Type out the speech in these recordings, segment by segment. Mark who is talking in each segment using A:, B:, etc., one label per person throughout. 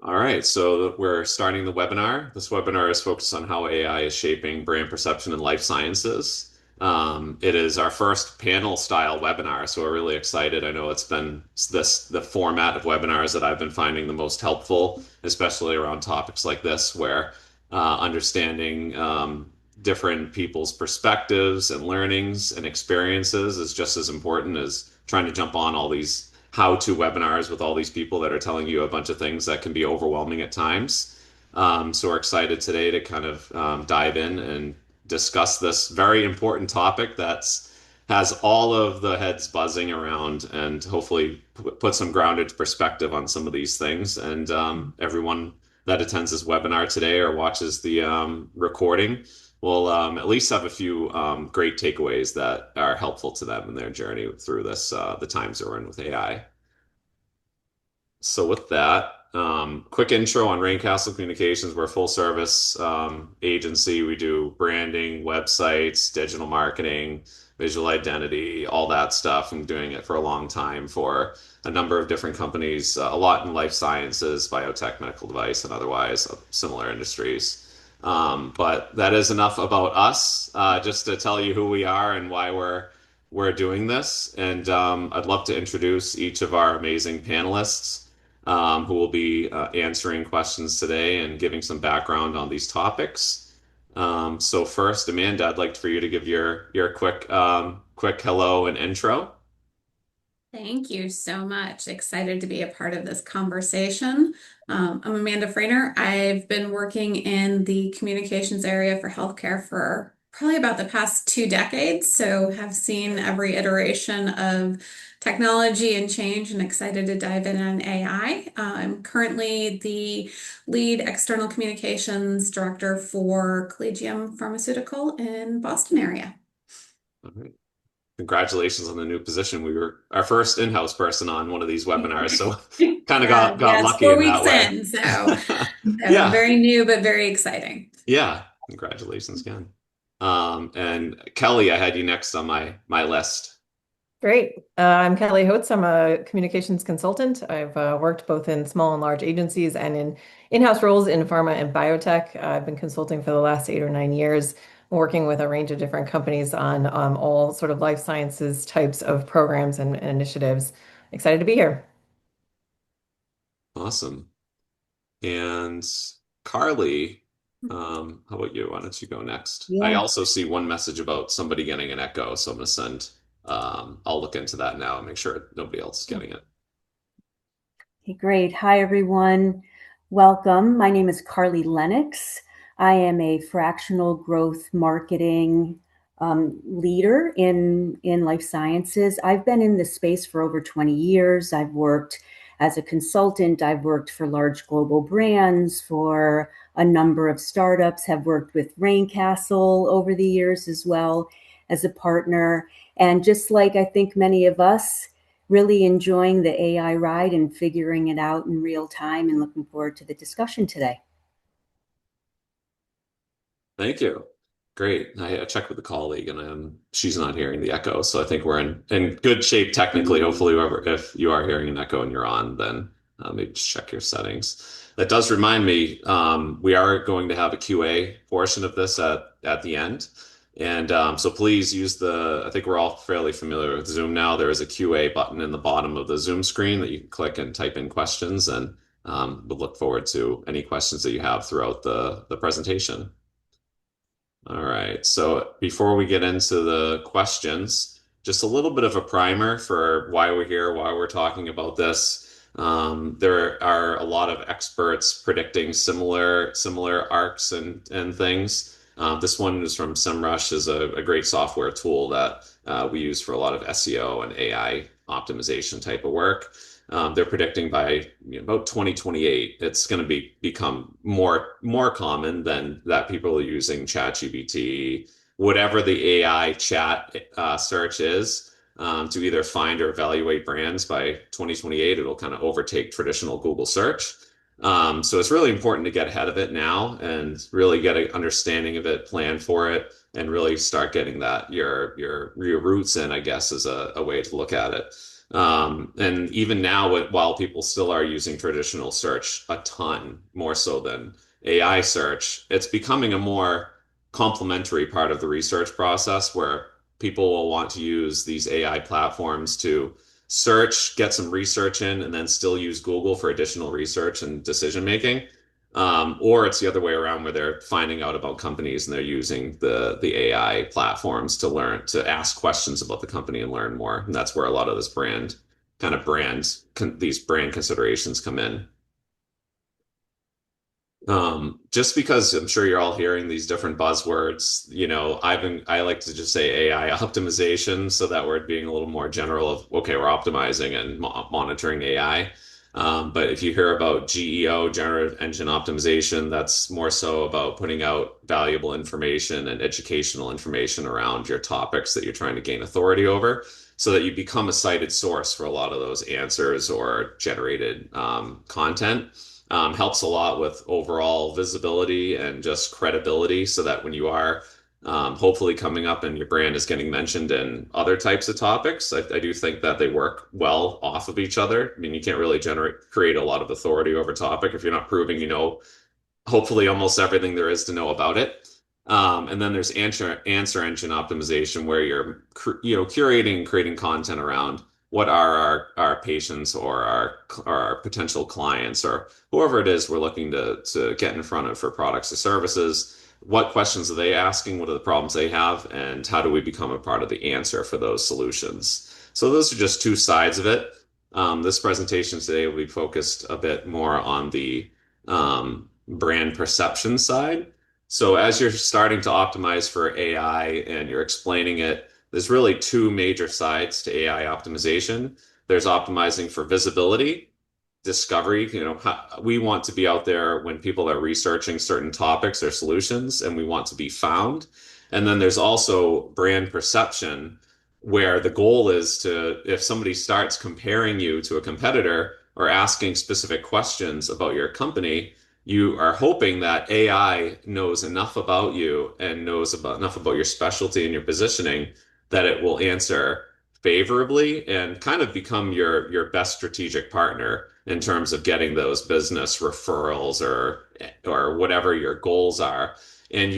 A: All right, so we're starting the webinar. This webinar is focused on how AI is shaping brand perception in life sciences. It is our first panel style webinar, so we're really excited. I know it's been the format of webinars that I've been finding the most helpful, especially around topics like this, where understanding different people's perspectives and learnings and experiences is just as important as trying to jump on all these how-to webinars with all these people that are telling you a bunch of things that can be overwhelming at times. So we're excited today to kind of dive in and discuss this very important topic that's has all of the heads buzzing around and hopefully put some grounded perspective on some of these things. And everyone that attends this webinar today or watches the recording will at least have a few great takeaways that are helpful to them in their journey through this, the times that we're in with AI. So with that, quick intro on Raincastle Communications. We're a full service agency. We do branding, websites, digital marketing, visual identity, all that stuff. I'm doing it for a long time for a number of different companies, a lot in life sciences, biotech, medical device, and otherwise similar industries. But that is enough about us, just to tell you who we are and why we're doing this. And I'd love to introduce each of our amazing panelists who will be answering questions today and giving some background on these topics. So first, Amanda, I'd like for you to give your quick hello and intro.
B: Thank you so much. Excited to be a part of this conversation. I'm Amanda Freiner. I've been working in the communications area for healthcare for probably about the past 2 decades, so have seen every iteration of technology and change and excited to dive in on AI. I'm currently the lead external communications director for Collegium Pharmaceutical in Boston area.
A: All right. Congratulations on the new position. We were our first in-house person on one of these webinars, so kind of
B: Yeah,
A: got
B: yeah, it's
A: lucky
B: four
A: in that
B: weeks
A: way.
B: in, so
A: Yeah,
B: very new but very exciting.
A: yeah. Congratulations again. And Kelly, I had you next on my list.
C: Great. I'm Kelly Holtz. I'm a communications consultant. I've worked both in small and large agencies and in in-house roles in pharma and biotech. I've been consulting for the last 8 or 9 years, working with a range of different companies on all sort of life sciences types of programs and initiatives. Excited to be here.
A: Awesome. And Carly, how about you? Why don't you go next? I
D: Yeah.
A: also see one message about somebody getting an echo, so I'm gonna send. I'll look into that now and make sure nobody else is getting it.
D: Okay, great. Hi, everyone. Welcome. My name is Carly Lennox. I am a fractional growth marketing leader in life sciences. I've been in this space for over 20 years. I've worked as a consultant. I've worked for large global brands, for a number of startups, have worked with Raincastle over the years as well as a partner. And just like I think many of us, really enjoying the AI ride and figuring it out in real time and looking forward to the discussion today.
A: Thank you. Great. I checked with a colleague and she's not hearing the echo, so I think we're in good shape technically. Hopefully, whoever if you are hearing an echo and you're on, then maybe just check your settings. That does remind me, we are going to have a QA portion of this at the end. And so please use I think we're all fairly familiar with Zoom now. There is a QA button in the bottom of the Zoom screen that you can click and type in questions, and we'll look forward to any questions that you have throughout the presentation. All right. So before we get into the questions, just a little bit of a primer for why we're here, why we're talking about this. There are a lot of experts predicting similar arcs and things. This one is from SEMrush, is a great software tool that we use for a lot of SEO and AI optimization type of work. They're predicting by about 2028, it's going to become more common than that people are using ChatGPT, whatever the AI chat search is, to either find or evaluate brands by 2028. It'll kind of overtake traditional Google search. So it's really important to get ahead of it now and really get an understanding of it, plan for it, and really start getting that your roots in, I guess, is a way to look at it. And even now, while people still are using traditional search a ton more so than AI search, it's becoming a more complementary part of the research process where people will want to use these AI platforms to search, get some research in, and then still use Google for additional research and decision making. Or it's the other way around where they're finding out about companies and they're using the AI platforms to learn to ask questions about the company and learn more. And that's where a lot of this these brand considerations come in. Just because I'm sure you're all hearing these different buzzwords, I like to just say AI optimization, so that we're being a little more general of, okay, we're optimizing and monitoring AI. But if you hear about GEO, generative engine optimization, that's more so about putting out valuable information and educational information around your topics that you're trying to gain authority over, so that you become a cited source for a lot of those answers or generated content. Helps a lot with overall visibility and just credibility so that when you are hopefully coming up and your brand is getting mentioned in other types of topics, I do think that they work well off of each other. I mean, you can't really create a lot of authority over topic if you're not proving hopefully almost everything there is to know about it. And then there's answer engine optimization where you're curating and creating content around what are our patients or our potential clients or whoever it is we're looking to get in front of for products or services. What questions are they asking? What are the problems they have? And how do we become a part of the answer for those solutions? So those are just two sides of it. This presentation today will be focused a bit more on the brand perception side. So as you're starting to optimize for AI and you're explaining it, there's really two major sides to AI optimization. There's optimizing for visibility, discovery. We want to be out there when people are researching certain topics or solutions, and we want to be found. And then there's also brand perception, where the goal is to, if somebody starts comparing you to a competitor or asking specific questions about your company, you are hoping that AI knows enough about you and enough about your specialty and your positioning that it will answer favorably and kind of become your best strategic partner in terms of getting those business referrals or whatever your goals are. And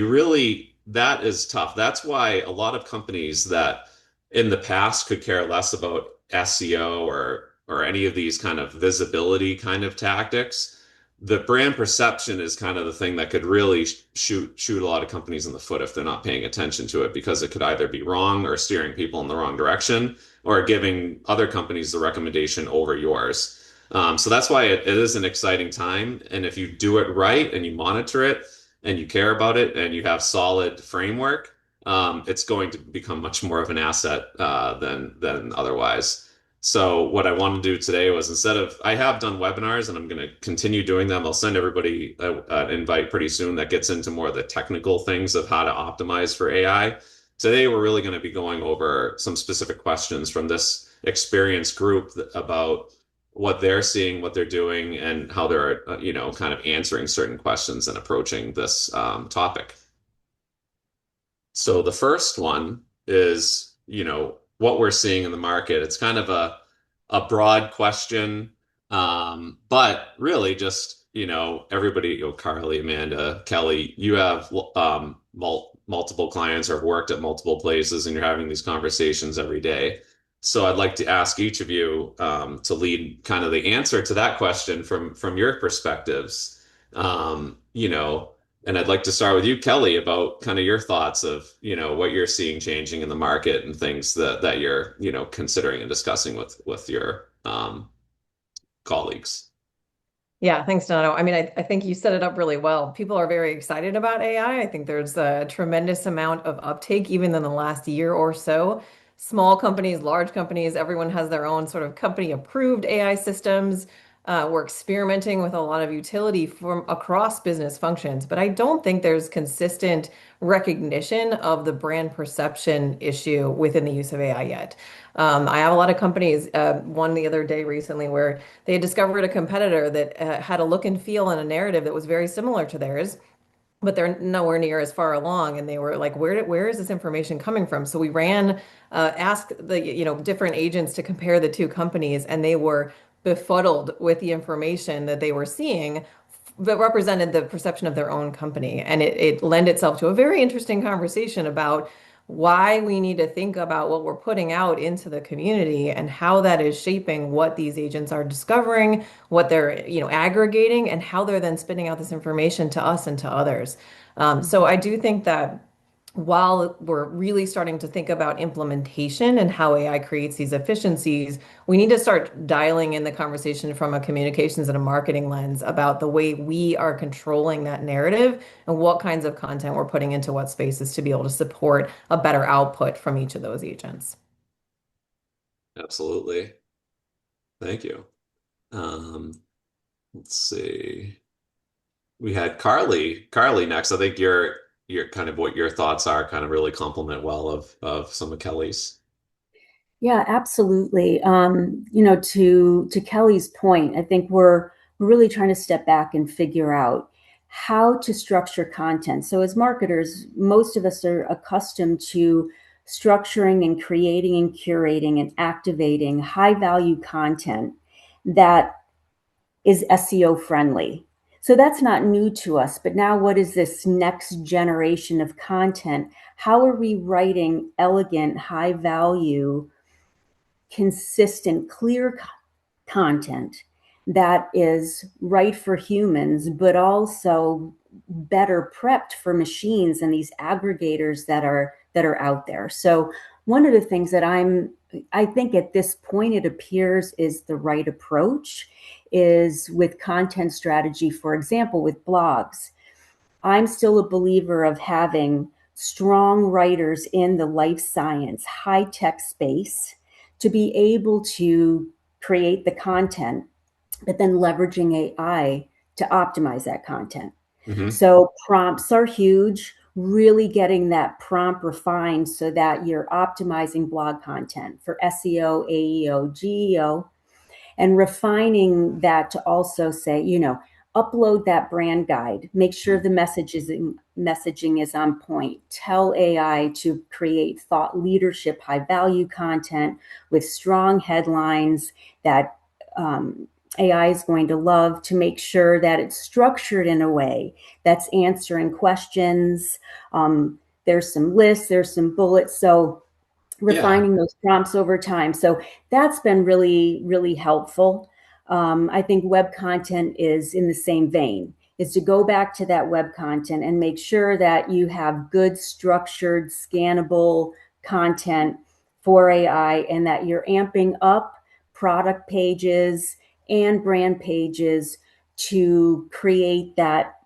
A: that is tough. That's why a lot of companies that in the past could care less about SEO or any of these kind of visibility kind of tactics, the brand perception is kind of the thing that could really shoot a lot of companies in the foot if they're not paying attention to it, because it could either be wrong or steering people in the wrong direction or giving other companies the recommendation over yours. So that's why it is an exciting time. And if you do it right and you monitor it and you care about it and you have solid framework, it's going to become much more of an asset than otherwise. So what I wanted to do today was, I have done webinars and I'm going to continue doing them. I'll send everybody an invite pretty soon that gets into more of the technical things of how to optimize for AI. Today, we're really going to be going over some specific questions from this experienced group about what they're seeing, what they're doing, and how they're, kind of answering certain questions and approaching this topic. So the first one is, what we're seeing in the market. It's kind of a broad question, but really just, everybody, Carly, Amanda, Kelly, you have multiple clients or have worked at multiple places and you're having these conversations every day. So I'd like to ask each of you to lead kind of the answer to that question from your perspectives. And I'd like to start with you, Kelly, about kind of your thoughts of, what you're seeing changing in the market and things that you're, considering and discussing with your colleagues.
C: Yeah, thanks, Dono. I mean, I think you set it up really well. People are very excited about AI. I think there's a tremendous amount of uptake, even in the last year or so. Small companies, large companies, everyone has their own sort of company-approved AI systems. We're experimenting with a lot of utility from across business functions, but I don't think there's consistent recognition of the brand perception issue within the use of AI yet. I have a lot of companies, one the other day recently, where they discovered a competitor that had a look and feel and a narrative that was very similar to theirs. but they're nowhere near as far along. And they were like, where is this information coming from? So we ran, asked the, different agents to compare the two companies, and they were befuddled with the information that they were seeing that represented the perception of their own company. And it lent itself to a very interesting conversation about why we need to think about what we're putting out into the community and how that is shaping what these agents are discovering, what they're, aggregating, and how they're then spitting out this information to us and to others. So I do think that while we're really starting to think about implementation and how AI creates these efficiencies, we need to start dialing in the conversation from a communications and a marketing lens about the way we are controlling that narrative and what kinds of content we're putting into what spaces to be able to support a better output from each of those agents.
A: Absolutely. Thank you. Um, let's see. We had Carly next. I think your kind of what your thoughts are kind of really complement well of some of Kelly's.
D: Yeah, absolutely. To Kelly's point, I think we're really trying to step back and figure out how to structure content. So as marketers, most of us are accustomed to structuring and creating and curating and activating high value content that is SEO friendly. So that's not new to us. But now, what is this next generation of content? How are we writing elegant, high value, consistent, clear content that is right for humans, but also better prepped for machines and these aggregators that are out there? So one of the things that I think at this point it appears is the right approach is with content strategy, for example, with blogs. I'm still a believer of having strong writers in the life science, high tech space to be able to create the content, but then leveraging AI to optimize that content.
A: Hmm.
D: So prompts are huge, really getting that prompt refined so that you're optimizing blog content for SEO, AEO, GEO, and refining that to also say, upload that brand guide, make sure the messaging is on point, tell AI to create thought leadership, high value content with strong headlines that AI is going to love, to make sure that it's structured in a way that's answering questions. There's some lists, there's some bullets. So
A: Yeah.
D: refining those prompts over time. So that's been really, really helpful. I think web content is in the same vein, is to go back to that web content and make sure that you have good, structured, scannable content for AI and that you're amping up product pages and brand pages to create that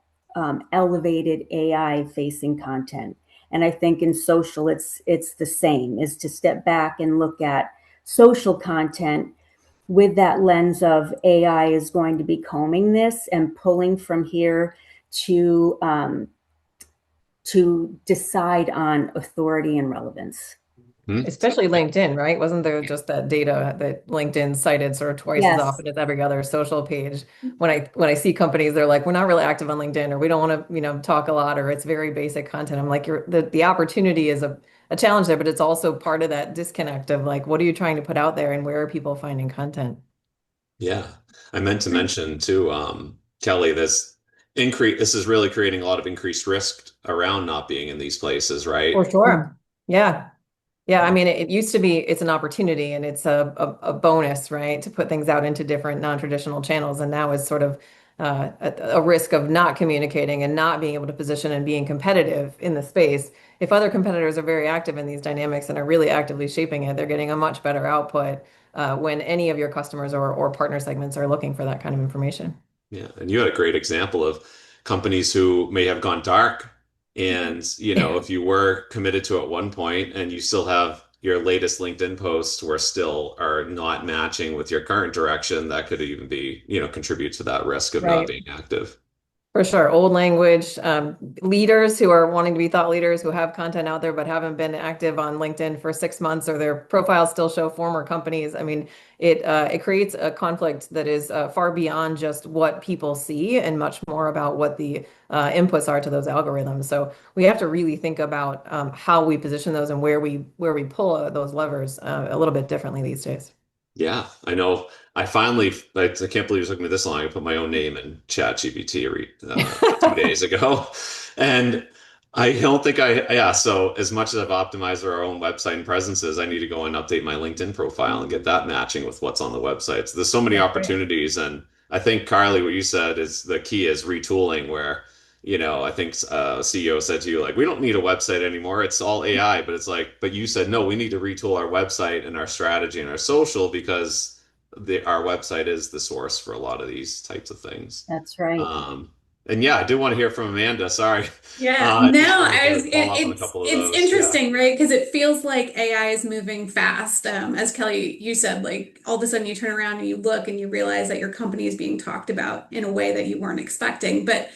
D: elevated AI facing content. And I think in social, it's the same, is to step back and look at social content with that lens of AI is going to be combing this and pulling from here to decide on authority and relevance.
A: Hmm.
C: Especially LinkedIn, right? Wasn't there just that data that LinkedIn cited sort of twice as
D: Yes.
C: often as every other social page? When I see companies, they're like, we're not really active on LinkedIn, or we don't want to, talk a lot, or it's very basic content. I'm like, the opportunity is a challenge there, but it's also part of that disconnect of like, what are you trying to put out there and where are people finding content?
A: Yeah. I meant to mention too, Kelly, this is really creating a lot of increased risk around not being in these places, right?
C: For sure. Yeah. Yeah, I mean, it used to be it's an opportunity and it's a bonus, right, to put things out into different non-traditional channels. And now it's sort of a risk of not communicating and not being able to position and being competitive in the space. If other competitors are very active in these dynamics and are really actively shaping it, they're getting a much better output when any of your customers or partner segments are looking for that kind of information.
A: Yeah, and you had a great example of companies who may have gone dark. And, if you were committed to at one point and you still have your latest LinkedIn posts were still are not matching with your current direction, that could even be, contribute to that risk of not
C: Right.
A: being active.
C: For sure. Old language, leaders who are wanting to be thought leaders who have content out there but haven't been active on LinkedIn for 6 months or their profiles still show former companies. I mean, it creates a conflict that is far beyond just what people see and much more about what the inputs are to those algorithms. So we have to really think about how we position those and where we pull those levers a little bit differently these days.
A: Yeah, I know. I can't believe it took me this long. I put my own name in ChatGPT 2 days ago. And I don't think yeah. So as much as I've optimized our own website and presences, I need to go and update my LinkedIn profile and get that matching with what's on the website. So there's so many
C: That's great.
A: opportunities. And I think, Carly, what you said is the key is retooling where, I think CEO said to you, like, we don't need a website anymore. It's all AI. But it's like, but you said, no, we need to retool our website and our strategy and our social because our website is the source for a lot of these types of things.
D: That's right.
A: Um, and yeah, I did want to hear from Amanda. Sorry.
B: Yeah,
A: Just
B: no,
A: wanted to follow up on a
B: it's
A: couple of
B: it's
A: those. Yeah.
B: interesting, right? Because it feels like AI is moving fast. As Kelly, you said, like all of a sudden you turn around and you look and you realize that your company is being talked about in a way that you weren't expecting. But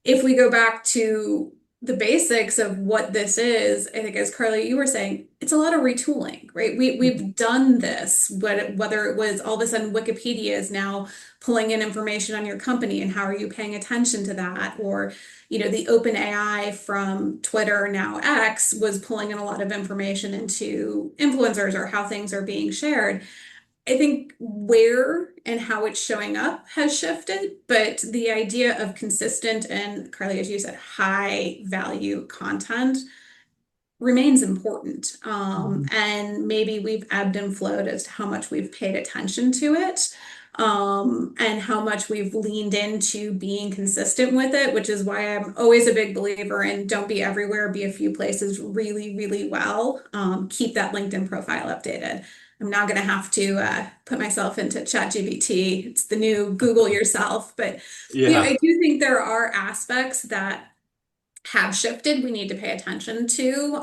B: if we go back to the basics of what this is, I think as Carly, you were saying, it's a lot of retooling, right? We've done this, whether it was all of a sudden Wikipedia is now pulling in information on your company and how are you paying attention to that, or the open AI from Twitter, now X, was pulling in a lot of information into influencers or how things are being shared. I think where and how it's showing up has shifted, but the idea of consistent and, Carly, as you said, high value content remains important.
C: Mhm.
B: And maybe we've ebbed and flowed as to how much we've paid attention to it, and how much we've leaned into being consistent with it, which is why I'm always a big believer in don't be everywhere, be a few places really, really well. Keep that LinkedIn profile updated. I'm now going to have to put myself into ChatGPT. It's the new Google yourself, but
A: Yeah.
B: I do think there are aspects that have shifted we need to pay attention to,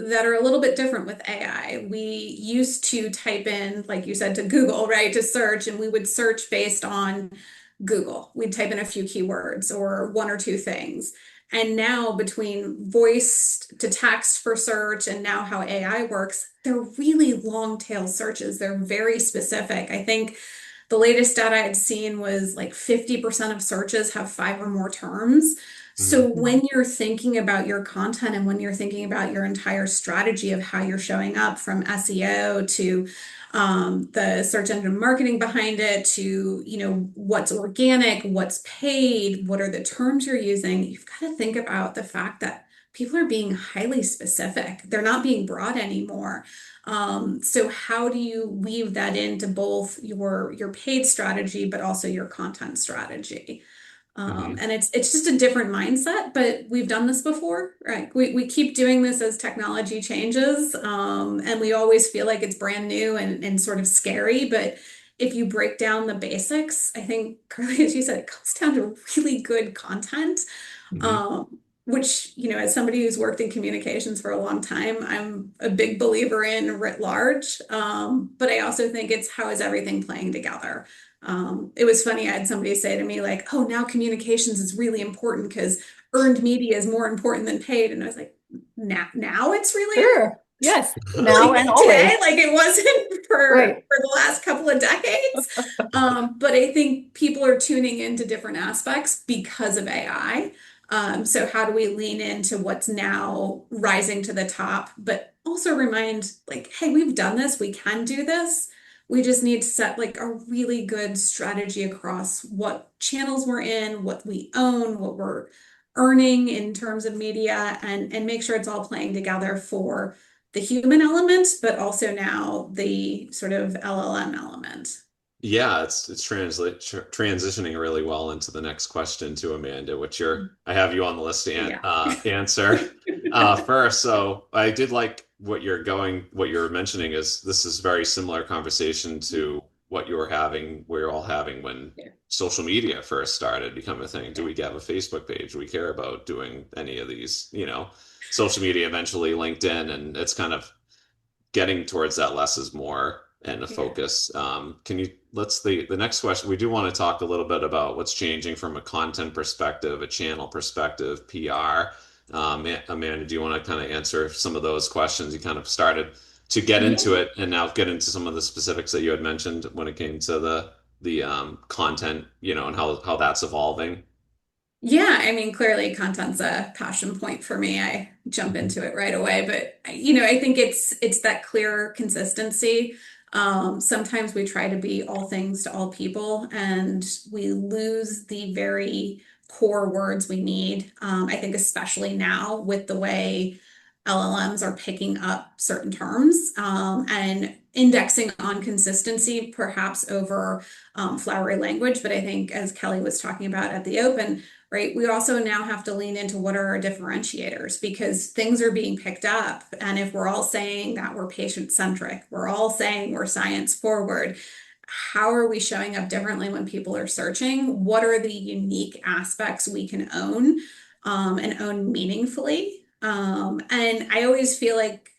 B: that are a little bit different with AI. We used to type in, like you said, to Google, right, to search, and we would search based on Google. We'd type in a few keywords or one or two things. And now, between voice to text for search and now how AI works, they're really long tail searches. They're very specific. I think the latest data I'd seen was like 50% of searches have five or more terms. So
A: Mhm.
B: when you're thinking about your content and when you're thinking about your entire strategy of how you're showing up, from SEO to the search engine marketing behind it, to what's organic, what's paid, what are the terms you're using, you've got to think about the fact that people are being highly specific. They're not being broad anymore. So how do you weave that into both your paid strategy, but also your content strategy?
A: Mhm.
B: And it's just a different mindset, but we've done this before, right? We keep doing this as technology changes, and we always feel like it's brand new and sort of scary. But if you break down the basics, I think, Carly, as you said, it comes down to really good content.
A: Mhm.
B: Which, as somebody who's worked in communications for a long time, I'm a big believer in writ large. But I also think it's how is everything playing together. It was funny, I had somebody say to me, like, oh, now communications is really important because earned media is more important than paid. And I was like, now it's really
C: Sure. Yes. Now
B: like
C: and always.
B: today, like it wasn't for
C: Right.
B: the last couple of decades. But I think people are tuning into different aspects because of AI. So how do we lean into what's now rising to the top, but also remind, like, hey, we've done this, we can do this. We just need to set like a really good strategy across what channels we're in, what we own, what we're earning in terms of media, and make sure it's all playing together for the human element, but also now the sort of LLM element.
A: Yeah, it's transitioning really well into the next question to Amanda, which I have you on the list to
B: Yeah.
A: answer first. So I did like what you're mentioning is this is very similar conversation to what you were having, we're all having when
B: Yeah.
A: social media first started becoming a thing. Do
B: Yeah.
A: we have a Facebook page? Do we care about doing any of these, social media, eventually LinkedIn, and it's kind of getting towards that less is more. and a
B: Yeah.
A: focus. The next question, we do want to talk a little bit about what's changing from a content perspective, a channel perspective, PR. Amanda, do you want to kind of answer some of those questions? You kind of started to get into
B: Yeah.
A: it and now get into some of the specifics that you had mentioned when it came to the content, and how that's evolving.
B: Yeah, I mean, clearly content's a passion point for me. I jump
A: Mhm.
B: into it right away, but I think it's that clear consistency. Sometimes we try to be all things to all people, and we lose the very core words we need. I think especially now with the way LLMs are picking up certain terms, and indexing on consistency, perhaps over flowery language. But I think, as Kelly was talking about at the open, right? We also now have to lean into what are our differentiators, because things are being picked up. And if we're all saying that we're patient centric, we're all saying we're science forward, how are we showing up differently when people are searching? What are the unique aspects we can own, and own meaningfully? And I always feel like,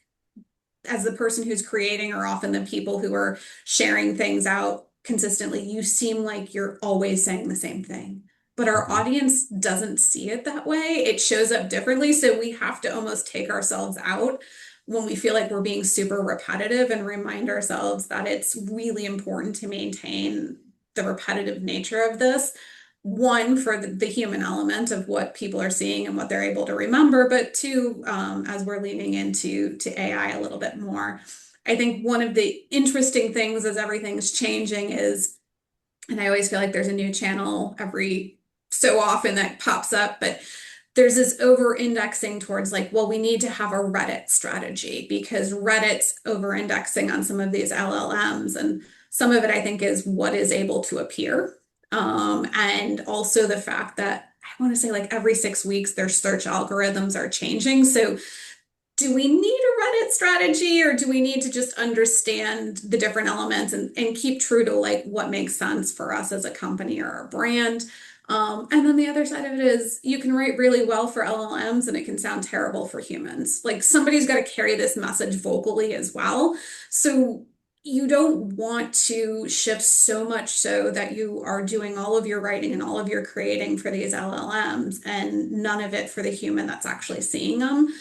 B: as the person who's creating, or often the people who are sharing things out consistently, you seem like you're always saying the same thing. But our
A: Mhm.
B: audience doesn't see it that way. It shows up differently. So we have to almost take ourselves out when we feel like we're being super repetitive, and remind ourselves that it's really important to maintain the repetitive nature of this. One, for the human element of what people are seeing and what they're able to remember, but two, as we're leaning into AI a little bit more. I think one of the interesting things as everything's changing is, and I always feel like there's a new channel every so often that pops up, but there's this over indexing towards, like, well, we need to have a Reddit strategy because Reddit's over indexing on some of these LLMs. And some of it, I think, is what is able to appear. And also the fact that I want to say, like, every 6 weeks, their search algorithms are changing. So do we need a Reddit strategy, or do we need to just understand the different elements, and keep true to, like, what makes sense for us as a company or a brand? And then the other side of it is, you can write really well for LLMs and it can sound terrible for humans. Like, somebody's got to carry this message vocally as well. So you don't want to shift so much so that you are doing all of your writing and all of your creating for these LLMs and none of it for the human that's actually seeing them.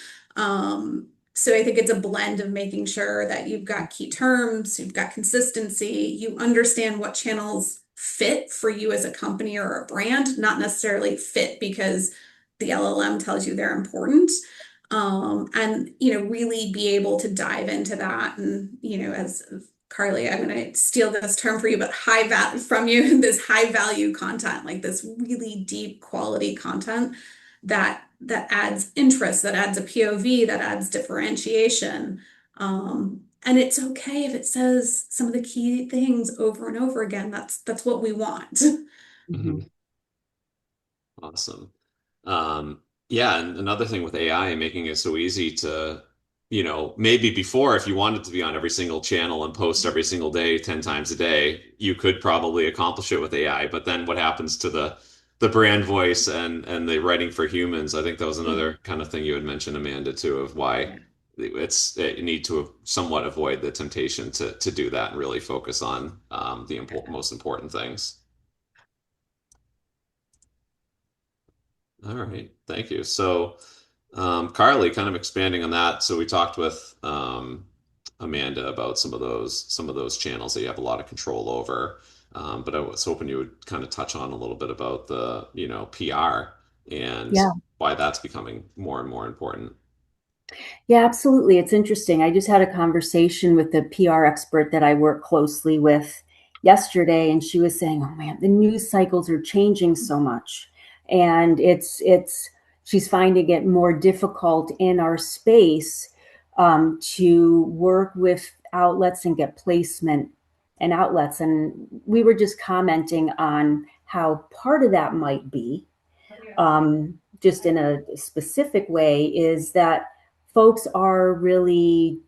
B: So I think it's a blend of making sure that you've got key terms, you've got consistency, you understand what channels fit for you as a company or a brand, not necessarily fit because the LLM tells you they're important. And really be able to dive into that. And as Carly, I'm going to steal this term for you, but high value from you, this high value content, like this really deep quality content that adds interest, that adds a POV, that adds differentiation. And it's okay if it says some of the key things over and over again. That's what we want.
A: Mhm. Awesome. Yeah, and another thing with AI making it so easy to, maybe before, if you wanted to be on every single channel and post every single day, 10 times a day, you could probably accomplish it with AI. But then what happens to the brand voice and the writing for humans? I think that was
B: Yeah.
A: another kind of thing you had mentioned, Amanda, too, of why you need to somewhat avoid the temptation to do that and really focus on the most important things. All right, thank you. So, Carly, kind of expanding on that. So we talked with Amanda about some of those channels that you have a lot of control over. But I was hoping you would kind of touch on a little bit about the, PR and
D: Yeah.
A: why that's becoming more and more important.
D: Yeah, absolutely. It's interesting. I just had a conversation with the PR expert that I work closely with yesterday, and she was saying, "Oh man, the news cycles are changing so much." And she's finding it more difficult in our space to work with outlets and get placement and outlets. And we were just commenting on how part of that might be just in a specific way, is that folks are really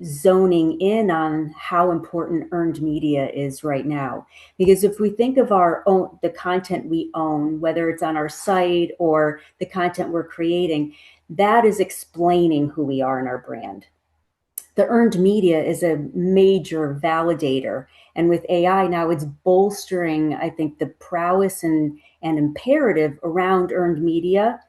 D: zoning in on how important earned media is right now. Because if we think of the content we own, whether it's on our site or the content we're creating, that is explaining who we are in our brand. the earned media is a major validator. And with AI now, it's bolstering, I think, the prowess and imperative around earned media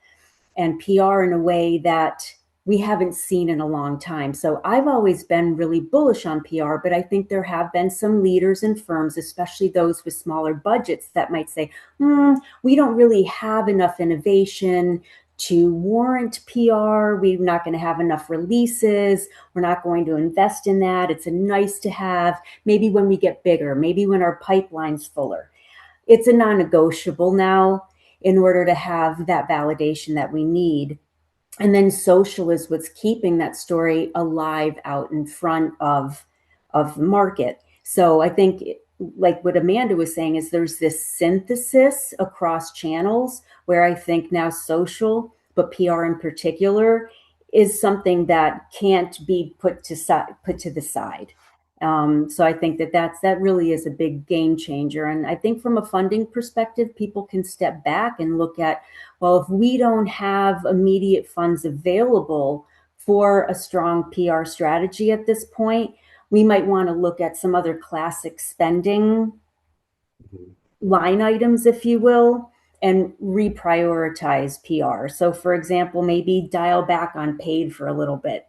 D: and PR in a way that we haven't seen in a long time. So I've always been really bullish on PR, but I think there have been some leaders and firms, especially those with smaller budgets, that might say, we don't really have enough innovation to warrant PR. We're not going to have enough releases. We're not going to invest in that. It's a nice to have. Maybe when we get bigger, maybe when our pipeline's fuller. It's a non-negotiable now in order to have that validation that we need. And then social is what's keeping that story alive out in front of the market. So I think, like what Amanda was saying, is there's this synthesis across channels where I think now social, but PR in particular, is something that can't be put to the side. So I think that really is a big game changer. And I think from a funding perspective, people can step back and look at, well, if we don't have immediate funds available for a strong PR strategy at this point, we might want to look at some other classic spending line items, if you will, and reprioritize PR. So for example, maybe dial back on paid for a little bit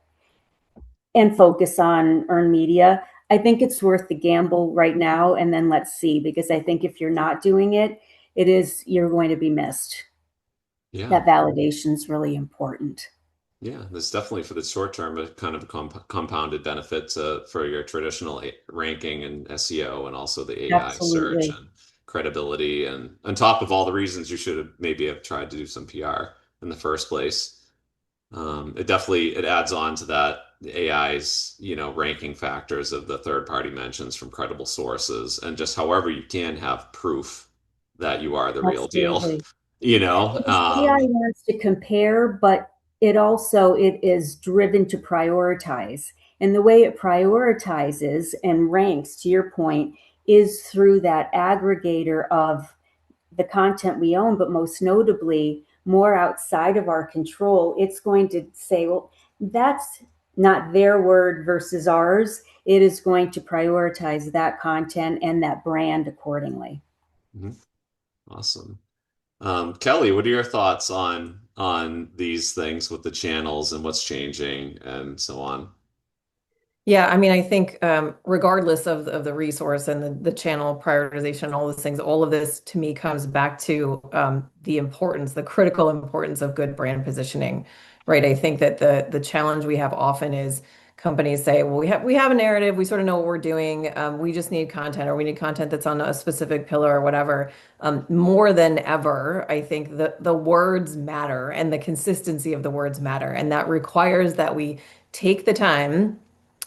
D: and focus on earned media. I think it's worth the gamble right now, and then let's see, because I think if you're not doing it, you're going to be missed.
A: Yeah.
D: That validation is really important.
A: Yeah, there's definitely for the short term a kind of a compounded benefit for your traditional ranking and SEO and also the AI search
D: Absolutely.
A: and credibility and on top of all the reasons you should have maybe have tried to do some PR in the first place. It adds on to that the AI's ranking factors of the third party mentions from credible sources and just however you can have proof that you are the real deal.
D: Absolutely.
A: You know,
D: Because AI wants to compare, but it is driven to prioritize. And the way it prioritizes and ranks, to your point, is through that aggregator of the content we own, but most notably, more outside of our control. It's going to say, well, that's not their word versus ours. It is going to prioritize that content and that brand accordingly.
A: Mhm. Awesome. Kelly, what are your thoughts on these things with the channels and what's changing and so on?
C: Yeah, I mean, I think regardless of the resource and the channel prioritization and all those things, all of this to me comes back to the critical importance of good brand positioning, right? I think that the challenge we have often is companies say, well, we have a narrative, we sort of know what we're doing, we just need content, or we need content that's on a specific pillar or whatever. More than ever, I think the words matter and the consistency of the words matter, and that requires that we take the time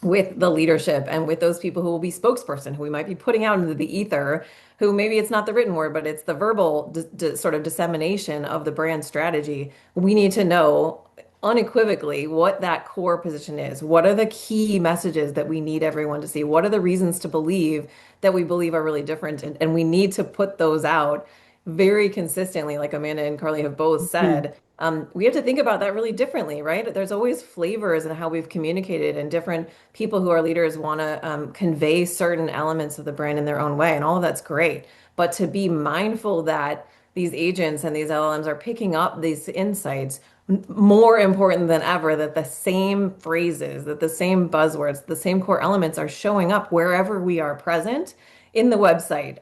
C: with the leadership and with those people who will be spokesperson, who we might be putting out into the ether, who maybe it's not the written word, but it's the verbal sort of dissemination of the brand strategy. We need to know unequivocally what that core position is. What are the key messages that we need everyone to see? What are the reasons to believe that we believe are really different? And we need to put those out very consistently, like Amanda and Carly have both said. We have to think about that really differently, right? There's always flavors in how we've communicated, and different people who are leaders want to convey certain elements of the brand in their own way, and all of that's great. But to be mindful that these agents and these LLMs are picking up these insights, more important than ever, that the same phrases, that the same buzzwords, the same core elements are showing up wherever we are present in the website.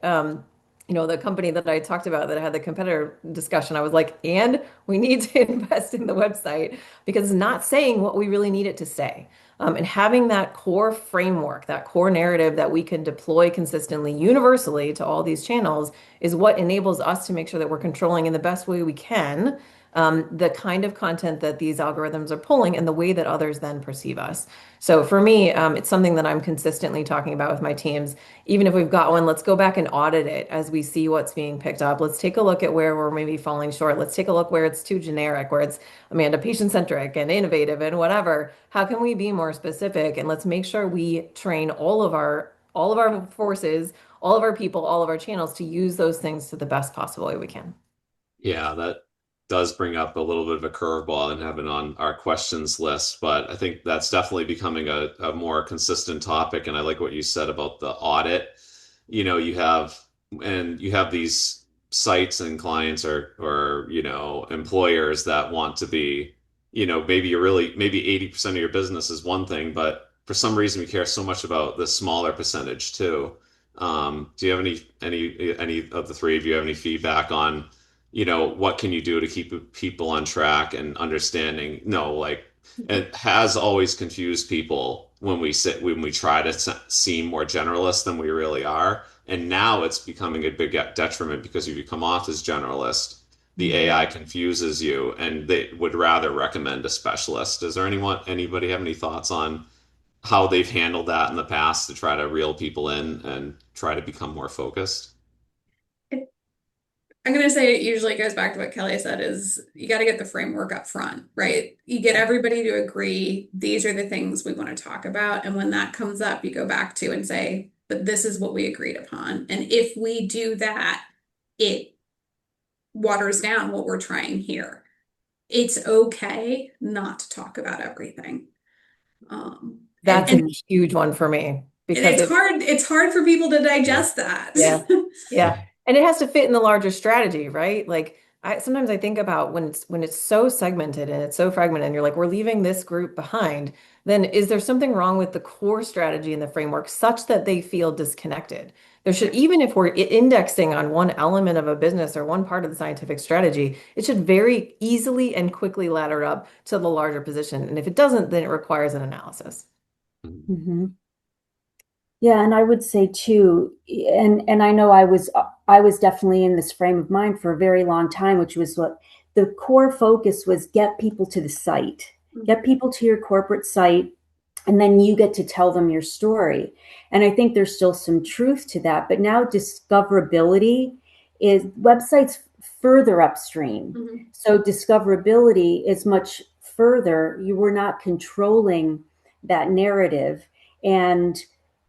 C: The company that I talked about that had the competitor discussion, I was like, and we need to invest in the website because it's not saying what we really need it to say. And having that core framework, that core narrative that we can deploy consistently, universally to all these channels is what enables us to make sure that we're controlling in the best way we can the kind of content that these algorithms are pulling and the way that others then perceive us. So for me, it's something that I'm consistently talking about with my teams. Even if we've got one, let's go back and audit it as we see what's being picked up. Let's take a look at where we're maybe falling short. Let's take a look where it's too generic, where it's, Amanda, patient-centric and innovative and whatever. How can we be more specific? And let's make sure we train all of our forces, all of our people, all of our channels to use those things to the best possible way we can.
A: Yeah, does bring up a little bit of a curveball and have it on our questions list, but I think that's definitely becoming a more consistent topic. And I like what you said about the audit. You have these sites and clients or employers that want to be, maybe 80% of your business is one thing, but for some reason we care so much about the smaller percentage too. Do you have any of the three of you have any feedback on, what can you do to keep people on track and understanding? No, like it has always confused people when we try to seem more generalist than we really are. And now it's becoming a big detriment because if you come off as generalist, the AI confuses you and they would rather recommend a specialist. Anybody have any thoughts on how they've handled that in the past to try to reel people in and try to become more focused?
B: I'm going to say it usually goes back to what Kelly said is you got to get the framework up front, right? You get everybody to agree, these are the things we want to talk about. And when that comes up, you go back to and say, but this is what we agreed upon. And if we do that, it waters down what we're trying here. It's okay not to talk about everything.
C: That's
B: And
C: a huge one for me because
B: it's hard for people to digest that.
C: yeah, yeah. And it has to fit in the larger strategy, right? Like sometimes I think about when it's so segmented and it's so fragmented and you're like, we're leaving this group behind, then is there something wrong with the core strategy and the framework such that they feel disconnected? There should, even if we're indexing on one element of a business or one part of the scientific strategy, it should very easily and quickly ladder up to the larger position. And if it doesn't, then it requires an analysis.
D: Mm-hmm. Yeah, and I would say too, and I know I was definitely in this frame of mind for a very long time, which was what the core focus was: get people to the site, get people to your corporate site, and then you get to tell them your story. And I think there's still some truth to that, but now discoverability is websites further upstream.
B: Mhm.
D: So discoverability is much further. You were not controlling that narrative. And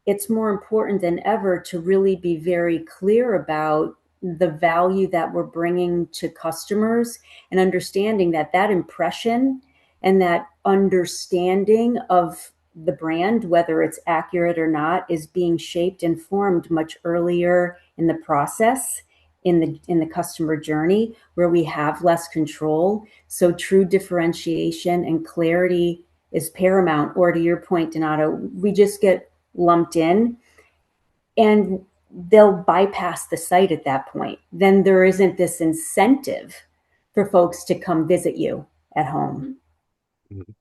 D: it's more important than ever to really be very clear about the value that we're bringing to customers and understanding that that impression and that understanding of the brand, whether it's accurate or not, is being shaped and formed much earlier in the process, in the customer journey, where we have less control. So true differentiation and clarity is paramount. Or to your point, Donato, we just get lumped in and they'll bypass the site at that point. Then there isn't this incentive for folks to come visit you at home.
A: Mhm.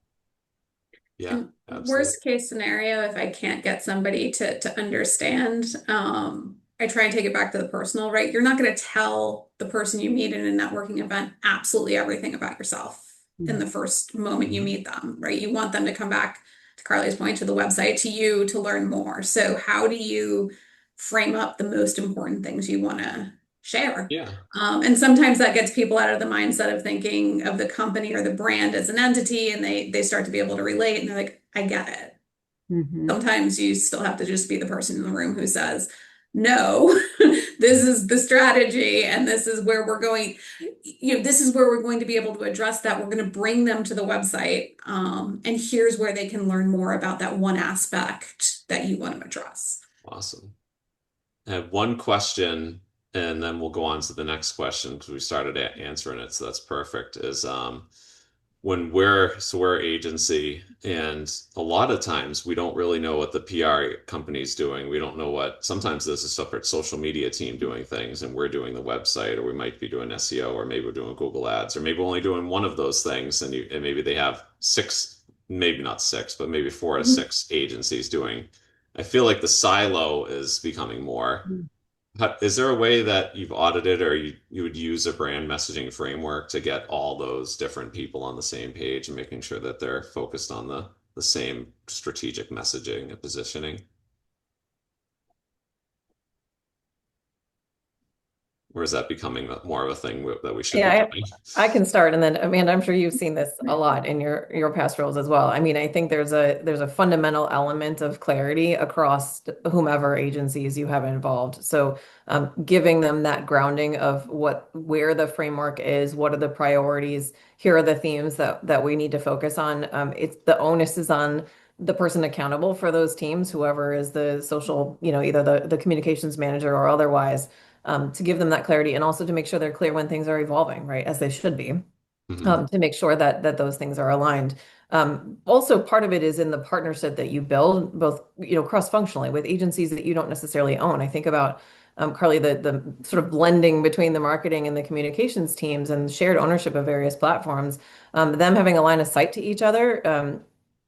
A: Yeah,
B: And
A: absolutely.
B: worst case scenario, if I can't get somebody to understand, I try and take it back to the personal, right? You're not going to tell the person you meet in a networking event absolutely everything about yourself in the first moment you meet them, right? You want them to come back, to Carly's point, to the website, to you to learn more. So how do you frame up the most important things you want to share?
A: Yeah.
B: And sometimes that gets people out of the mindset of thinking of the company or the brand as an entity, and they start to be able to relate, and they're like, I get it.
D: Mm-hmm.
B: Sometimes you still have to just be the person in the room who says, no, this is the strategy, and this is where we're going. This is where we're going to be able to address that. We're going to bring them to the website, and here's where they can learn more about that one aspect that you want to address.
A: Awesome. I have one question, and then we'll go on to the next question because we started answering it, so that's perfect. Is when we're an agency, and a lot of times we don't really know what the PR company's doing. We don't know sometimes there's a separate social media team doing things, and we're doing the website, or we might be doing SEO, or maybe we're doing Google Ads, or maybe we're only doing one of those things, and maybe they have six, maybe not six, but maybe 4 to 6 agencies doing. I feel like the silo is becoming more. Is there a way that you've audited or you would use a brand messaging framework to get all those different people on the same page and making sure that they're focused on the same strategic messaging and positioning? or is that becoming more of a thing that we should be
C: Yeah,
A: doing?
C: I can start, and then Amanda, I'm sure you've seen this a lot in your past roles as well. I mean, I think there's a fundamental element of clarity across whomever agencies you have involved. So, giving them that grounding of where the framework is, what are the priorities, here are the themes that we need to focus on. It's the onus is on the person accountable for those teams, whoever is the social, either the communications manager or otherwise, to give them that clarity and also to make sure they're clear when things are evolving, right, as they should be,
A: Hmm.
C: to make sure that those things are aligned. Also, part of it is in the partnership that you build, both cross-functionally with agencies that you don't necessarily own. I think about Carly, the sort of blending between the marketing and the communications teams and shared ownership of various platforms, them having a line of sight to each other.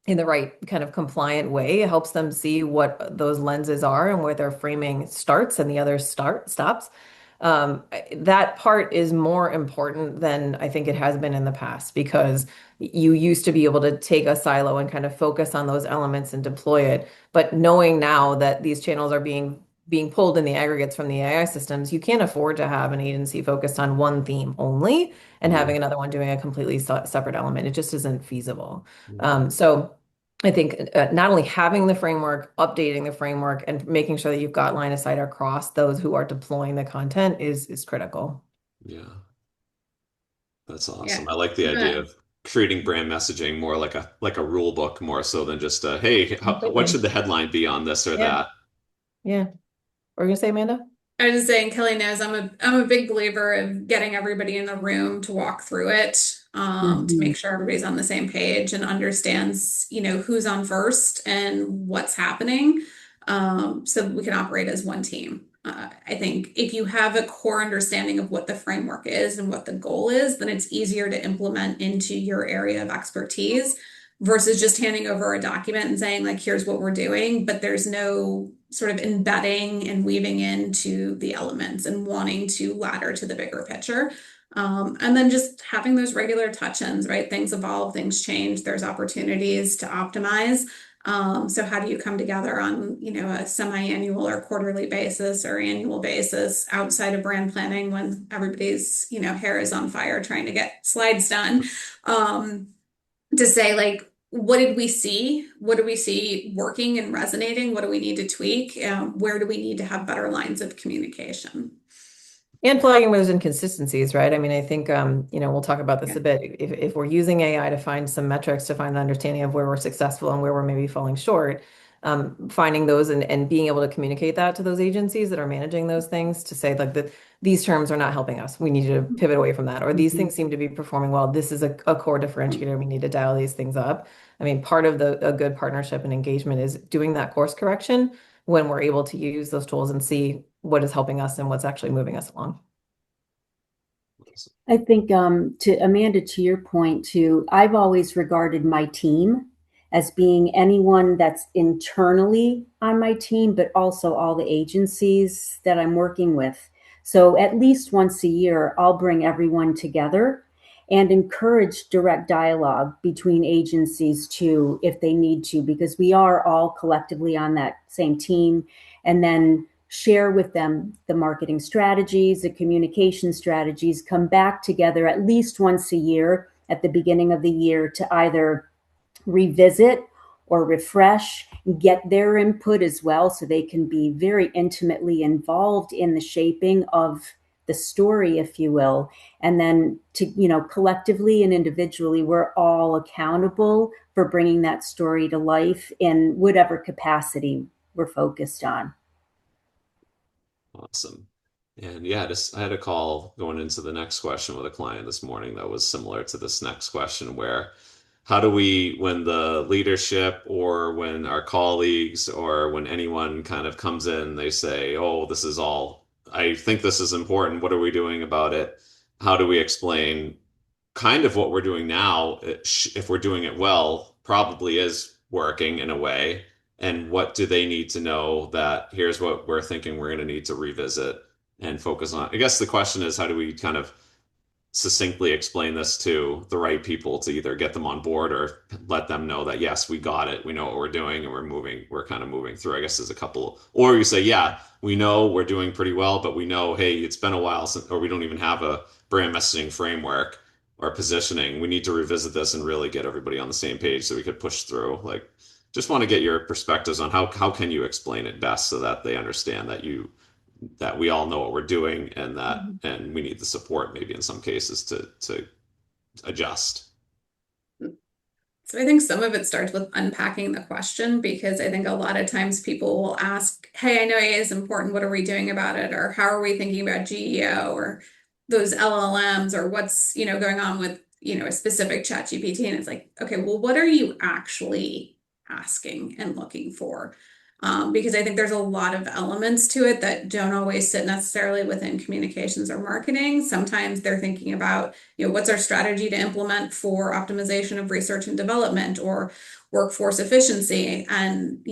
C: In the right kind of compliant way helps them see what those lenses are and where their framing starts and the other stops. That part is more important than I think it has been in the past because you used to be able to take a silo and kind of focus on those elements and deploy it. But knowing now that these channels are being pulled in the aggregates from the AI systems, you can't afford to have an agency focused on one theme only and having another one doing a completely separate element. It just isn't feasible. So I think not only having the framework, updating the framework, and making sure that you've got line of sight across those who are deploying the content is critical.
A: Yeah, that's
B: Yeah.
A: awesome. I like the idea of treating brand messaging more like a rule book more so than just hey, what
C: Completely.
A: should the headline be on this or
C: Yeah.
A: that?
C: Yeah. What were you gonna say, Amanda?
B: I was just saying, Kelly knows I'm a big believer of getting everybody in the room to walk through it, to
D: Mhm.
B: make sure everybody's on the same page and understands, who's on first and what's happening, so that we can operate as one team. I think if you have a core understanding of what the framework is and what the goal is, then it's easier to implement into your area of expertise versus just handing over a document and saying, like, here's what we're doing, but there's no sort of embedding and weaving into the elements and wanting to ladder to the bigger picture. And then just having those regular touch-ins, right? Things evolve, things change, there's opportunities to optimize. So how do you come together on, a semi-annual or quarterly basis or annual basis outside of brand planning when everybody's, hair is on fire trying to get slides done? Um, to say, like, what did we see? What do we see working and resonating? What do we need to tweak? Where do we need to have better lines of communication?
C: And flagging where there's inconsistencies, right? I mean, I think we'll talk about this
B: Yeah.
C: a bit. If we're using AI to find some metrics to find the understanding of where we're successful and where we're maybe falling short, finding those and being able to communicate that to those agencies that are managing those things to say like that these terms are not helping us. We need to pivot away from that. Or these
D: Mhm.
C: things seem to be performing well. This is a core differentiator. We need to dial these things up. I mean, part of a good partnership and engagement is doing that course correction when we're able to use those tools and see what is helping us and what's actually moving us along.
D: I think to Amanda, to your point too, I've always regarded my team as being anyone that's internally on my team, but also all the agencies that I'm working with. So at least once a year, I'll bring everyone together and encourage direct dialogue between agencies too, if they need to, because we are all collectively on that same team. And then share with them the marketing strategies, the communication strategies, come back together at least once a year at the beginning of the year to either revisit or refresh, get their input as well so they can be very intimately involved in the shaping of the story, if you will. And then to, collectively and individually, we're all accountable for bringing that story to life in whatever capacity we're focused on.
A: Awesome. And yeah, just I had a call going into the next question with a client this morning that was similar to this next question, where how do we, when the leadership or when our colleagues or when anyone kind of comes in, they say, oh, this is all, I think this is important. What are we doing about it? How do we explain kind of what we're doing now, if we're doing it well, probably is working in a way. And what do they need to know that here's what we're thinking we're going to need to revisit and focus on? I guess the question is, how do we kind of succinctly explain this to the right people to either get them on board or let them know that yes, we got it, we know what we're doing, and we're kind of moving through. I guess there's a couple, or you say, yeah, we know we're doing pretty well, but we know, hey, it's been a while since, or we don't even have a brand messaging framework or positioning. We need to revisit this and really get everybody on the same page so we could push through. Like, just want to get your perspectives on how can you explain it best so that they understand that we all know what we're doing and we need the support maybe in some cases to adjust.
B: So I think some of it starts with unpacking the question because I think a lot of times people will ask, "Hey, I know AI is important. What are we doing about it?" Or "How are we thinking about GEO or those LLMs or what's, going on with, a specific chat GPT?" And it's like, okay, well, what are you actually asking and looking for? Because I think there's a lot of elements to it that don't always sit necessarily within communications or marketing. Sometimes they're thinking about, what's our strategy to implement for optimization of research and development or workforce efficiency? And,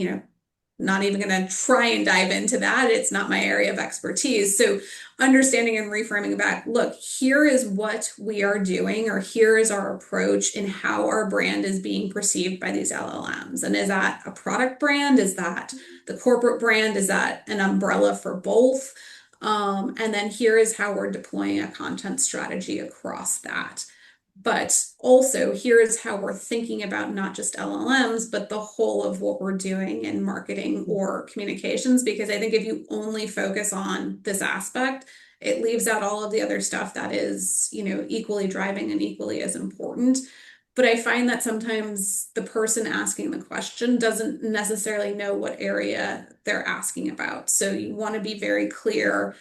B: not even going to try and dive into that. It's not my area of expertise. So understanding and reframing back, look, here is what we are doing, or here is our approach in how our brand is being perceived by these LLMs. And is that a product brand? Is that the corporate brand? Is that an umbrella for both? And then here is how we're deploying a content strategy across that. But also, here is how we're thinking about not just LLMs, but the whole of what we're doing in marketing or communications. Because I think if you only focus on this aspect, it leaves out all of the other stuff that is, equally driving and equally as important. But I find that sometimes the person asking the question doesn't necessarily know what area they're asking about. So you want to be very clear,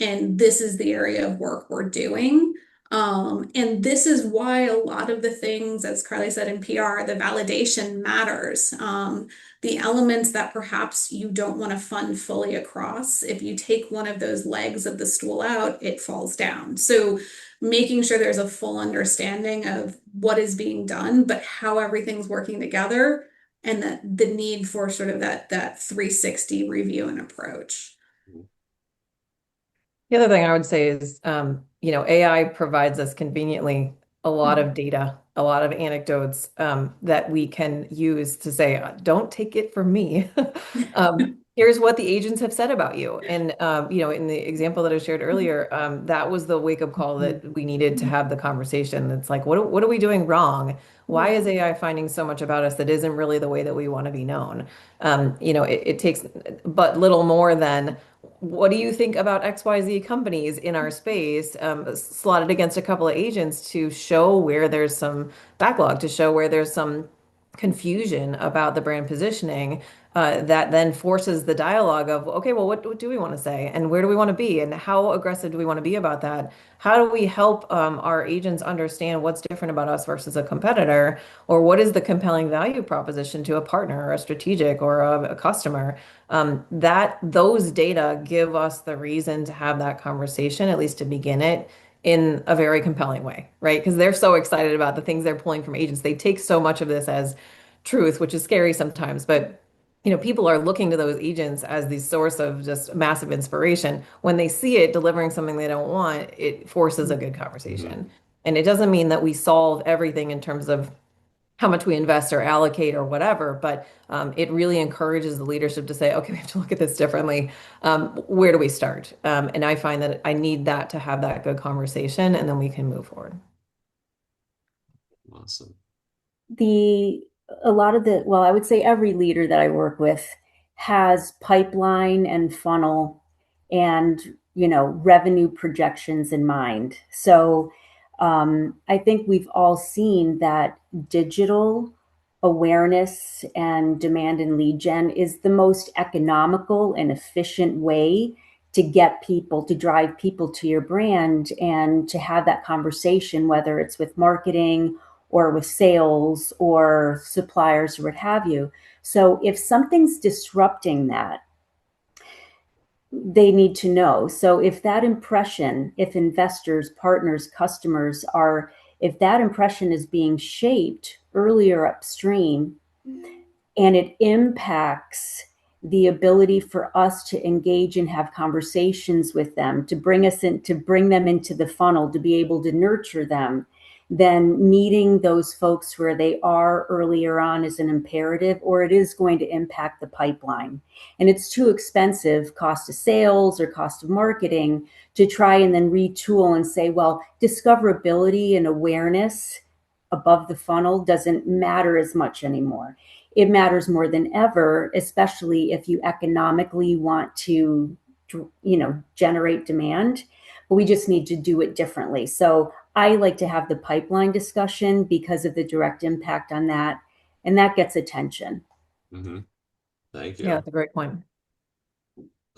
B: and this is the area of work we're doing. And this is why a lot of the things, as Carly said in PR, the validation matters. The elements that perhaps you don't want to fund fully across, if you take one of those legs of the stool out, it falls down. So making sure there's a full understanding of what is being done, but how everything's working together, and that the need for sort of that 360 review and approach.
C: The other thing I would say is, AI provides us conveniently a lot of data, a lot of anecdotes that we can use to say, don't take it from me. Here's what the agents have said about you. And, in the example that I shared earlier, that was the wake-up call that we needed to have the conversation. It's like, what are we doing wrong? Why is AI finding so much about us that isn't really the way that we want to be known? It takes but little more than, what do you think about XYZ companies in our space, slotted against a couple of agents to show where there's some backlog, to show where there's some confusion about the brand positioning, that then forces the dialogue of, okay, well, what do we want to say? And where do we want to be? And how aggressive do we want to be about that? How do we help our agents understand what's different about us versus a competitor? Or what is the compelling value proposition to a partner or a strategic or a customer? That those data give us the reason to have that conversation, at least to begin it, in a very compelling way, right? Because they're so excited about the things they're pulling from agents. They take so much of this as truth, which is scary sometimes, but people are looking to those agents as the source of just massive inspiration. When they see it delivering something they don't want, it forces a good conversation. And it doesn't mean that we solve everything in terms of how much we invest or allocate or whatever, but it really encourages the leadership to say, okay, we have to look at this differently. Where do we start? And I find that I need that to have that good conversation, and then we can move forward.
A: Awesome.
D: I would say every leader that I work with has pipeline and funnel and, revenue projections in mind. So I think we've all seen that digital awareness and demand and lead gen is the most economical and efficient way to get people, to drive people to your brand and to have that conversation, whether it's with marketing or with sales or suppliers or what have you. So if something's disrupting that, they need to know. So if that impression, if investors, partners, customers are, if that impression is being shaped earlier upstream and it impacts the ability for us to engage and have conversations with them, to bring us in, to bring them into the funnel, to be able to nurture them, then meeting those folks where they are earlier on is an imperative, or it is going to impact the pipeline. And it's too expensive, cost of sales or cost of marketing, to try and then retool and say, well, discoverability and awareness above the funnel doesn't matter as much anymore. It matters more than ever, especially if you economically want to, generate demand. But we just need to do it differently. So I like to have the pipeline discussion because of the direct impact on that, and that gets attention.
A: Hmm. Thank
C: Yeah,
A: you.
C: that's a great point.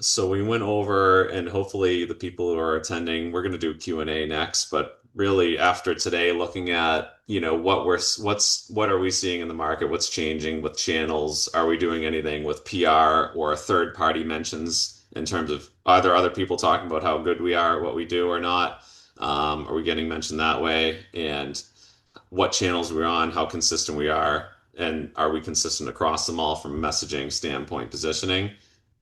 A: So we went over, and hopefully the people who are attending, we're going to do Q&A next, but really after today, looking at, what are we seeing in the market? What's changing with channels? Are we doing anything with PR or third party mentions in terms of are there other people talking about how good we are at what we do or not? Are we getting mentioned that way? And what channels we're on, how consistent we are, and are we consistent across them all from a messaging standpoint, positioning?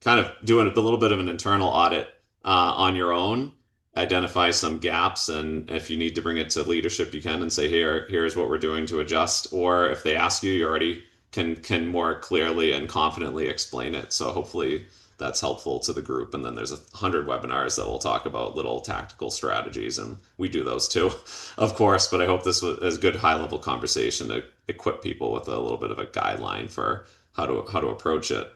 A: Kind of doing a little bit of an internal audit on your own, identify some gaps, and if you need to bring it to leadership, you can and say, here's what we're doing to adjust. Or if they ask you, you already can more clearly and confidently explain it. So hopefully that's helpful to the group. And then there's 100 webinars that will talk about little tactical strategies, and we do those too, of course. But I hope this was a good high level conversation to equip people with a little bit of a guideline for how to approach it.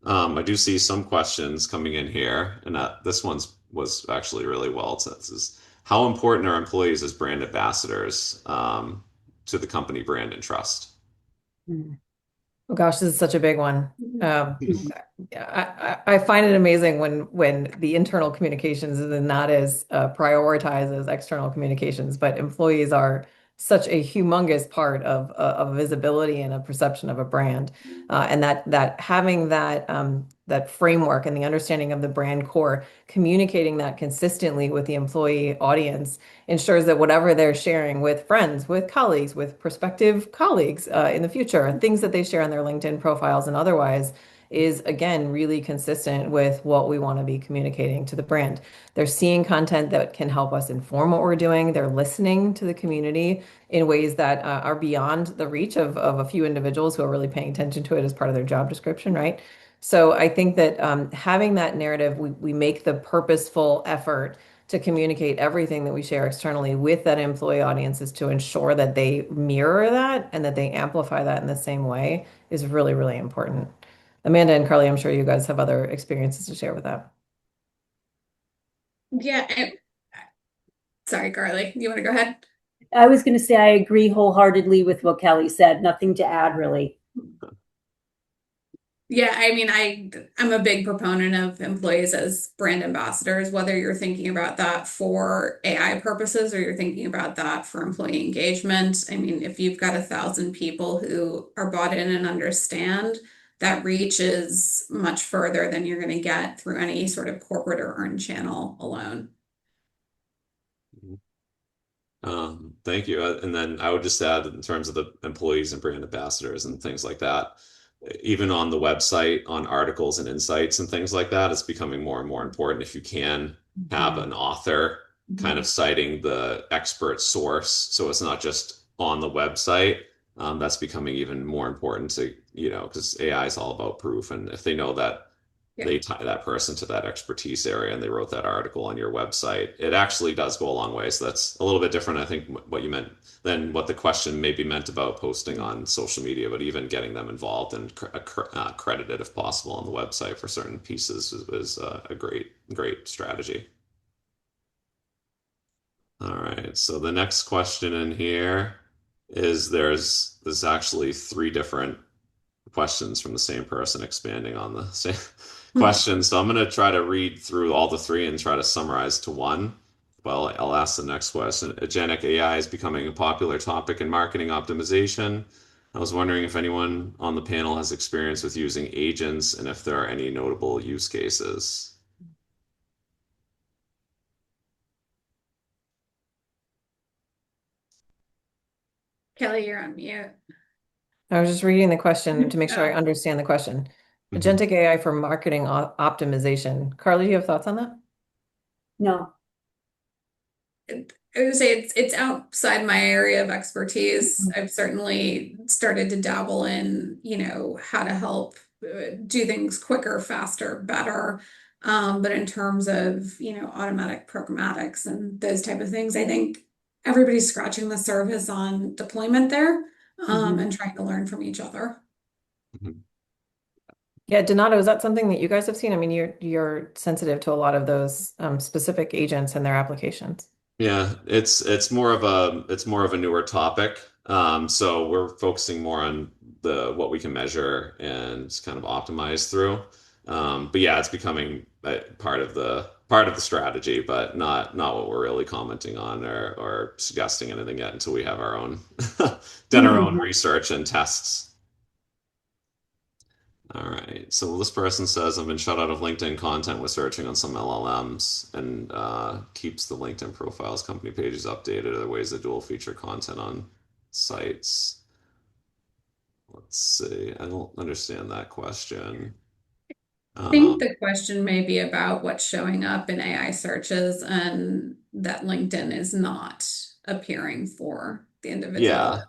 A: I do see some questions coming in here, and this one's was actually really well. It says, how important are employees as brand ambassadors to the company brand and trust?
D: Mm.
C: Oh gosh, this is such a big one. Um,
D: Mhm.
C: I find it amazing when the internal communications is not as prioritized as external communications, but employees are such a humongous part of visibility and a perception of a brand, and that having that framework and the understanding of the brand core, communicating that consistently with the employee audience ensures that whatever they're sharing with friends, with colleagues, with prospective colleagues in the future, things that they share on their LinkedIn profiles and otherwise, is again really consistent with what we want to be communicating to the brand. They're seeing content that can help us inform what we're doing. They're listening to the community in ways that are beyond the reach of a few individuals who are really paying attention to it as part of their job description, right? So I think that having that narrative, we make the purposeful effort to communicate everything that we share externally with that employee audience is to ensure that they mirror that and that they amplify that in the same way is really, really important. Amanda and Carly, I'm sure you guys have other experiences to share with that.
B: Yeah, sorry, Carly, you want to go ahead?
D: I was going to say I agree wholeheartedly with what Kelly said. Nothing to add, really.
B: Yeah, I mean, I'm a big proponent of employees as brand ambassadors, whether you're thinking about that for AI purposes or you're thinking about that for employee engagement. I mean, if you've got 1,000 people who are bought in and understand, that reach is much further than you're going to get through any sort of corporate or earned channel alone.
A: Thank you. And then I would just add, in terms of the employees and brand ambassadors and things like that, even on the website, on articles and insights and things like that, it's becoming more and more important if you can have an author kind of citing the expert source. So it's not just on the website. That's becoming even more important to, because AI is all about proof. And if they know that
B: Yeah.
A: they tie that person to that expertise area and they wrote that article on your website, it actually does go a long way. So that's a little bit different, I think, what you meant than what the question maybe meant about posting on social media, but even getting them involved and credited if possible on the website for certain pieces is a great strategy. All right. So the next question in here is there's actually three different questions from the same person expanding on the same question. So I'm going to try to read through all the three and try to summarize to one. Well, I'll ask the next question. Agentic AI is becoming a popular topic in marketing optimization. I was wondering if anyone on the panel has experience with using agents and if there are any notable use cases.
B: Kelly, you're on mute.
C: I was just reading the question to make sure I
B: Oh,
C: understand the question.
A: Mhm.
C: Agentic AI for marketing optimization. Carly, do you have thoughts on that?
D: No.
B: I would say it's outside my area of expertise.
D: Mhm.
B: I've certainly started to dabble in, how to help do things quicker, faster, better. But in terms of, automatic programmatics and those type of things, I think everybody's scratching the surface on deployment there,
D: Mhm.
B: and trying to learn from each other.
A: Mhm.
C: Yeah, Donato, is that something that you guys have seen? I mean, you're sensitive to a lot of those specific agents and their applications.
A: Yeah, it's more of a newer topic. So we're focusing more on the what we can measure and kind of optimize through. But yeah, it's becoming part of the strategy, but not what we're really commenting on or suggesting anything yet until we have our own done our own
D: Mhm.
A: research and tests. All right. So this person says, I've been shut out of LinkedIn content with searching on some LLMs and keeps the LinkedIn profiles, company pages updated, other ways to dual feature content on sites. Let's see. I don't understand that question.
B: I think
A: Um,
B: the question may be about what's showing up in AI searches and that LinkedIn is not appearing for the individual.
A: yeah,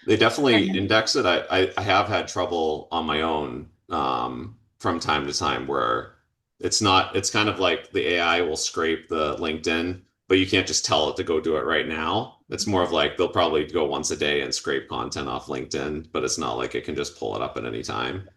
A: they definitely
B: And
A: index it. I have had trouble on my own from time to time where it's kind of like the AI will scrape the LinkedIn, but you can't just tell it to go do it right now. It's more of like they'll probably go once a day and scrape content off LinkedIn, but it's not like it can just pull it up at any time.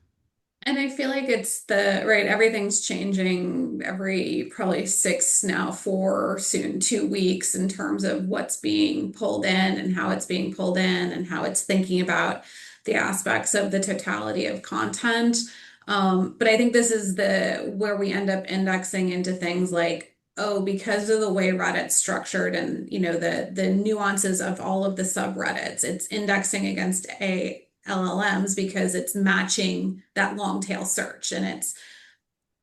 B: I feel like it's right, everything's changing every probably 6 now, 4, soon 2 weeks in terms of what's being pulled in and how it's being pulled in and how it's thinking about the aspects of the totality of content. But I think this is the where we end up indexing into things like, oh, because of the way Reddit's structured and the nuances of all of the subreddits, it's indexing against a LLMs because it's matching that long tail search and it's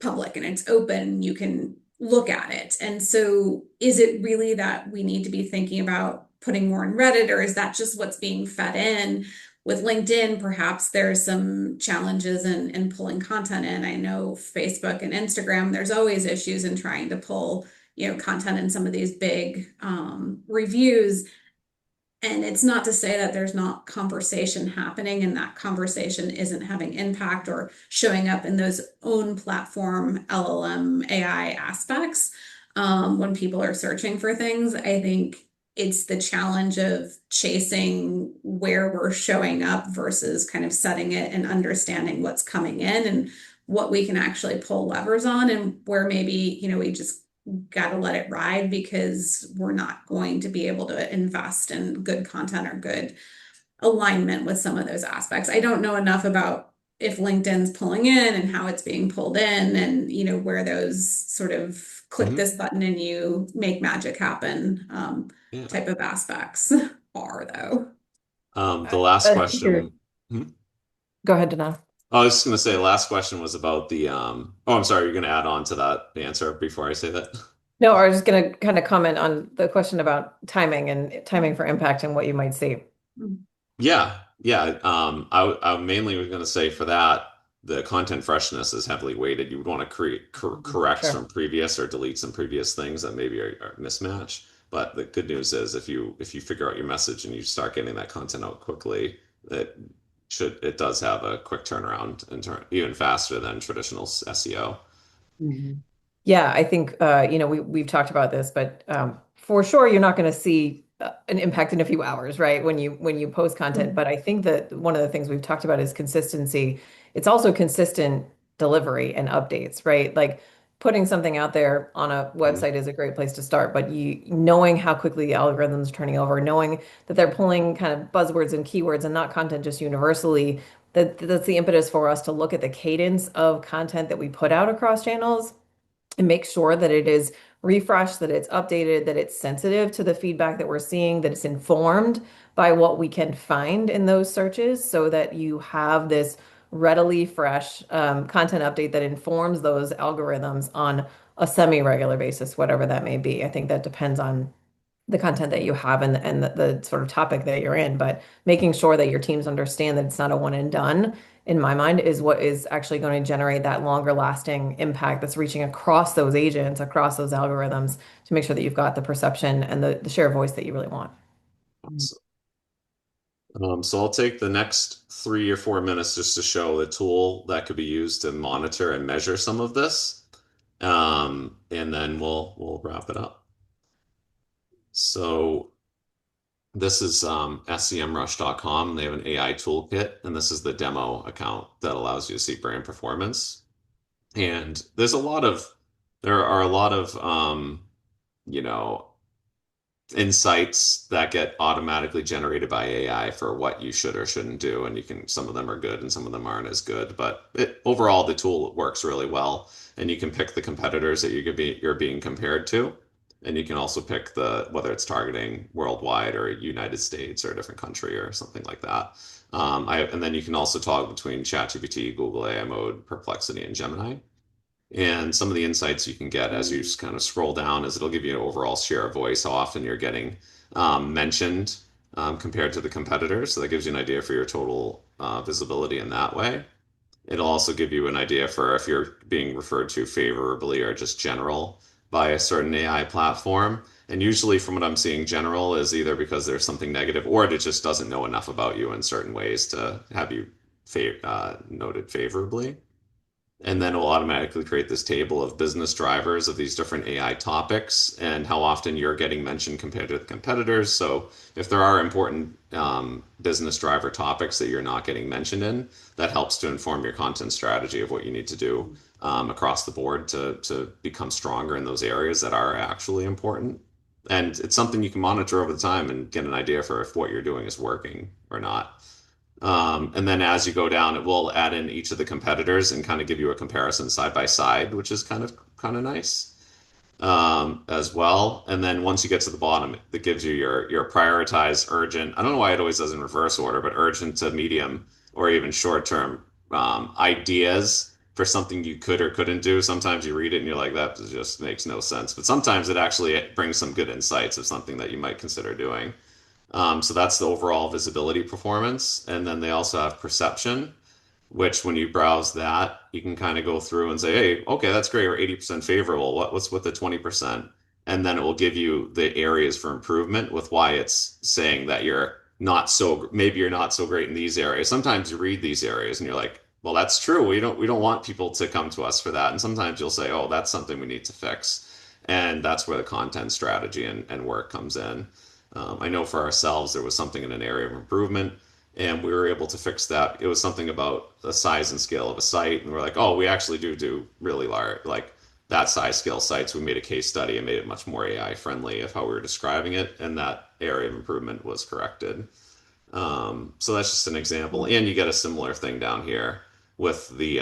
B: public and it's open. You can look at it. And so, is it really that we need to be thinking about putting more in Reddit, or is that just what's being fed in? With LinkedIn, perhaps there's some challenges in pulling content in. I know Facebook and Instagram, there's always issues in trying to pull, content in some of these big reviews. And it's not to say that there's not conversation happening and that conversation isn't having impact or showing up in those own platform LLM AI aspects. When people are searching for things, I think it's the challenge of chasing where we're showing up versus kind of setting it and understanding what's coming in and what we can actually pull levers on and where maybe, we just got to let it ride because we're not going to be able to invest in good content or good alignment with some of those aspects. I don't know enough about if LinkedIn's pulling in and how it's being pulled in and where those sort of click
A: Mhm.
B: this button and you make magic happen
A: Yeah.
B: type of aspects are though.
A: The last
C: I think you're,
A: question. Hmm?
C: go ahead, Donato.
A: I was just going to say, last question was about the. Oh, I'm sorry. You're going to add on to that answer before I say that.
C: No, I was just going to kind of comment on the question about timing and timing for impact and what you might see.
A: Yeah, yeah. I mainly was going to say for that, the content freshness is heavily weighted. You would want to correct
C: Sure.
A: some previous or delete some previous things that maybe are mismatched. But the good news is if you figure out your message and you start getting that content out quickly, it does have a quick turnaround in even faster than traditional SEO.
D: Mhm.
C: Yeah, I think we've talked about this, but for sure you're not going to see an impact in a few hours, right? When you post content.
D: Mhm.
C: But I think that one of the things we've talked about is consistency. It's also consistent delivery and updates, right? Like putting something out there on a
A: Mhm.
C: website is a great place to start, but you knowing how quickly the algorithm's turning over, knowing that they're pulling kind of buzzwords and keywords and not content just universally, that's the impetus for us to look at the cadence of content that we put out across channels and make sure that it is refreshed, that it's updated, that it's sensitive to the feedback that we're seeing, that it's informed by what we can find in those searches so that you have this readily fresh content update that informs those algorithms on a semi-regular basis, whatever that may be. I think that depends on the content that you have and the sort of topic that you're in, but making sure that your teams understand that it's not a one and done in my mind, is what is actually going to generate that longer lasting impact that's reaching across those agents, across those algorithms to make sure that you've got the perception and the share of voice that you really want.
A: So I'll take the next 3 or 4 minutes just to show the tool that could be used to monitor and measure some of this. And then we'll wrap it up. So this is SEMrush.com. They have an AI toolkit, and this is the demo account that allows you to see brand performance. And there are a lot of you know, insights that get automatically generated by AI for what you should or shouldn't do. And some of them are good and some of them aren't as good, but overall, the tool works really well. And you can pick the competitors that you're being compared to. And you can also pick whether it's targeting worldwide or United States or a different country or something like that. And then you can also toggle between ChatGPT, Google AI Mode, Perplexity, and Gemini. And some of the insights you can get as you just kind of scroll down is it'll give you an overall share of voice, how often you're getting mentioned compared to the competitors. So that gives you an idea for your total visibility in that way. It'll also give you an idea for if you're being referred to favorably or just general by a certain AI platform. And usually, from what I'm seeing, general is either because there's something negative or it just doesn't know enough about you in certain ways to have you noted favorably. And then it will automatically create this table of business drivers of these different AI topics and how often you're getting mentioned compared to the competitors. So if there are important business driver topics that you're not getting mentioned in, that helps to inform your content strategy of what you need to do across the board to become stronger in those areas that are actually important. And it's something you can monitor over the time and get an idea for if what you're doing is working or not. And then as you go down, it will add in each of the competitors and kind of give you a comparison side by side, which is kind of nice as well. And then once you get to the bottom, it gives you your prioritized urgent. I don't know why it always does in reverse order, but urgent to medium or even short term ideas for something you could or couldn't do. Sometimes you read it and you're like, that just makes no sense. But sometimes it actually brings some good insights of something that you might consider doing. So that's the overall visibility performance. And then they also have perception, which when you browse that, you can kind of go through and say, hey, okay, that's great. We're 80% favorable. What's with the 20%? And then it will give you the areas for improvement with why it's saying that maybe you're not so great in these areas. Sometimes you read these areas and you're like, well, that's true. We don't want people to come to us for that. And sometimes you'll say, oh, that's something we need to fix. And that's where the content strategy and work comes in. I know for ourselves, there was something in an area of improvement, and we were able to fix that. It was something about the size and scale of a site, and we're like, oh, we actually do really large, like that size scale sites. We made a case study and made it much more AI friendly of how we were describing it, and that area of improvement was corrected. So that's just an example, and you get a similar thing down here with the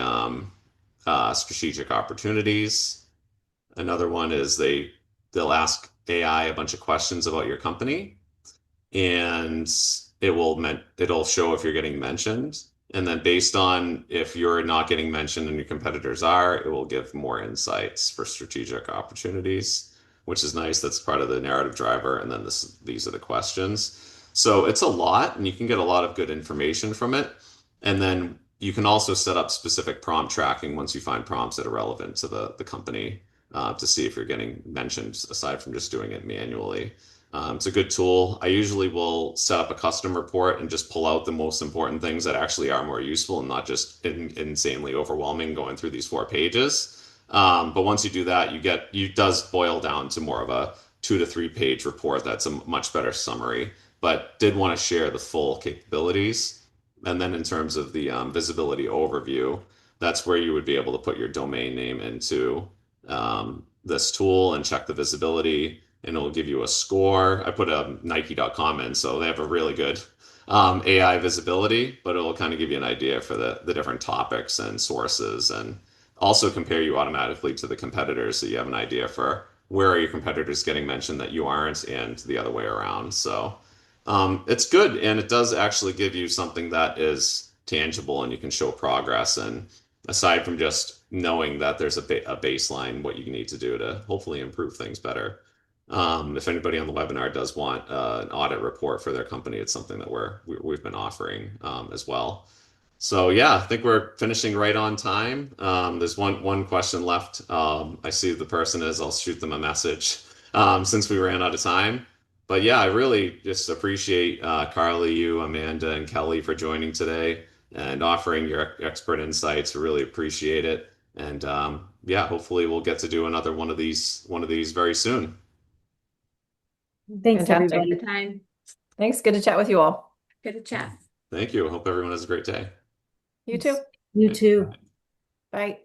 A: strategic opportunities. Another one is they'll ask AI a bunch of questions about your company, and it'll show if you're getting mentioned. And then based on if you're not getting mentioned and your competitors are, it will give more insights for strategic opportunities, which is nice. That's part of the narrative driver. And then these are the questions. So it's a lot, and you can get a lot of good information from it. And then you can also set up specific prompt tracking once you find prompts that are relevant to the company to see if you're getting mentioned aside from just doing it manually. It's a good tool. I usually will set up a custom report and just pull out the most important things that actually are more useful and not just insanely overwhelming going through these 4 pages. But once you do that, it does boil down to more of a 2 to 3 page report that's a much better summary, but did want to share the full capabilities. And then in terms of the visibility overview, that's where you would be able to put your domain name into this tool and check the visibility, and it'll give you a score. I put a Nike.com in, so they have a really good AI visibility, but it'll kind of give you an idea for the different topics and sources, and also compare you automatically to the competitors so you have an idea for where are your competitors getting mentioned that you aren't, and the other way around. So it's good, and it does actually give you something that is tangible and you can show progress. And aside from just knowing that there's a baseline, what you need to do to hopefully improve things better. If anybody on the webinar does want an audit report for their company, it's something that we've been offering as well. So yeah, I think we're finishing right on time. There's one question left. I see who the person is. I'll shoot them a message since we ran out of time. But yeah, I really just appreciate Carly, you, Amanda, and Kelly for joining today and offering your expert insights. I really appreciate it. And yeah, hopefully we'll get to do another one of these very soon.
D: Thanks,
C: Fantastic.
B: Take the
D: everybody.
B: time.
C: Thanks. Good to chat with you all.
B: Good to chat.
A: Thank you. I hope everyone has a great day.
C: You too.
D: You
A: Thanks.
D: too.
C: Bye.